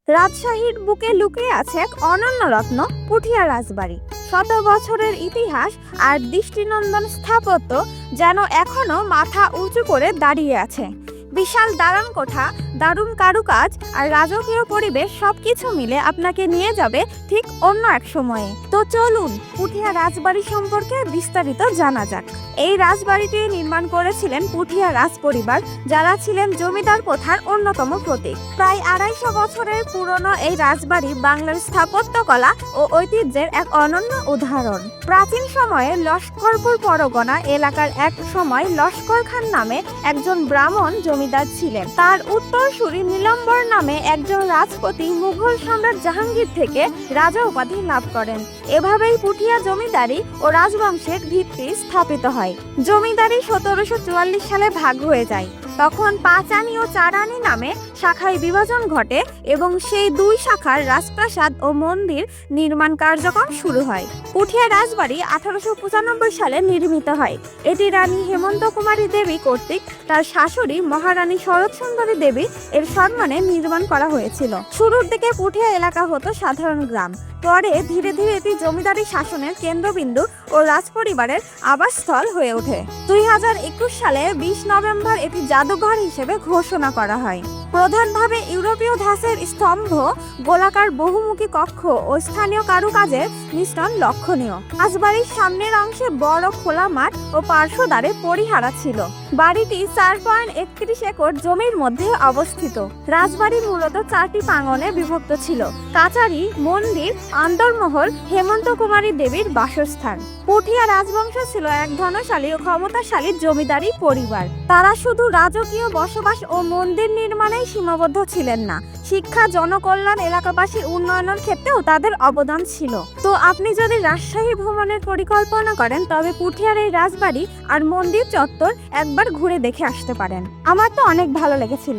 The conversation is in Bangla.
রাজশাহীর বুকে লুকিয়ে আছে এক অনন্য রত্ন, পুঠিয়া রাজবাড়ি। শত বছরের ইতিহাস আর দৃষ্টিনন্দন স্থাপত্য যেন এখনো মাথা উঁচু করে দাঁড়িয়ে আছে। বিশাল দালান কোঠা, দারুণ কারুকাজ আর রাজকীয় পরিবেশ সবকিছু মিলে আপনাকে নিয়ে যাবে ঠিক অন্য এক সময়ে। তো চলুন পুঠিয়া রাজবাড়ি সম্পর্কে বিস্তারিত জানা যাক। এই রাজবাড়িটি নির্মাণ করেছিলেন পুঠিয়া রাজ পরিবার, যারা ছিলেন জমিদার প্রথার অন্যতম প্রতীক। প্রায় 250 বছরের পুরনো এই রাজবাড়ি বাংলার স্থাপত্যকলা ও ঐতিহ্যের এক অনন্য উদাহরণ। প্রাচীন সময়ে লস্করপুর পরগনা এলাকার এক সময় লস্কর খান নামে একজন ব্রাহ্মণ জমিদার ছিলেন। তার উত্তরসূরি নীলাম্বর নামে একজন রাজপতি মুঘল সম্রাট জাহাঙ্গীর থেকে রাজা উপাধি লাভ করেন। এভাবেই পুঠিয়া জমিদারি ও রাজবংশের ভিত্তি স্থাপিত হয়। জমিদারি 1744 সালে ভাগ হয়ে যায়। তখন পাঁচানি ও চারানি নামে শাখায় বিভাজন ঘটে এবং সেই দুই শাখার রাজপ্রাসাদ ও মন্দির নির্মাণ কার্যক্রম শুরু হয়। পুঠিয়া রাজবাড়ি 1895 সালে নির্মিত হয়। এটি রানী হেমন্ত কুমারী দেবী কর্তৃক তার শাশুড়ি মহারানী শরৎ সুন্দরী দেবী এর সম্মানে নির্মাণ করা হয়েছিল। শুরুর দিকে পুঠিয়া এলাকা হতো সাধারণ গ্রাম, পরে ধীরে ধীরে এটি জমিদারি শাসনের কেন্দ্রবিন্দু ও রাজপরিবারের আবাসস্থল হয়ে ওঠে। 2021 সালে 20 নভেম্বর এটি জাদুঘর হিসেবে ঘোষণা করা হয়। প্রধানভাবে ইউরোপীয় ধাঁচের স্তম্ভ, গোলাকার বহুমুখী কক্ষ ও স্থানীয় কারুকাজের মিশ্রণ লক্ষণীয়। রাজবাড়ির সামনের অংশে বড় খোলা মাঠ ও পার্শ্বদ্বারে পরিহারা ছিল। বাড়িটি 4.31 একর জমির মধ্যে অবস্থিত। রাজবাড়ি মূলত 4টি প্রাঙ্গণে বিভক্ত ছিল: কাচারি, মন্দির, অন্দরমহল, হেমন্ত কুমারী দেবীর বাসস্থান। পুঠিয়া রাজবংশ ছিল এক ধনশালী ও ক্ষমতাশালী জমিদারি পরিবার। তারা শুধু রাজকীয় বসবাস ও মন্দির নির্মাণেই সীমাবদ্ধ ছিলেন না, শিক্ষা, জনকল্যাণ, এলাকাবাসীর উন্নয়নের ক্ষেত্রেও তাদের অবদান ছিল। তো আপনি যদি রাজশাহী ভ্রমণের পরিকল্পনা করেন, তবে পুঠিয়ার এই রাজবাড়ি আর মন্দির চত্বর একবার ঘুরে দেখে আসতে পারেন। আমার তো অনেক ভালো লেগেছিল।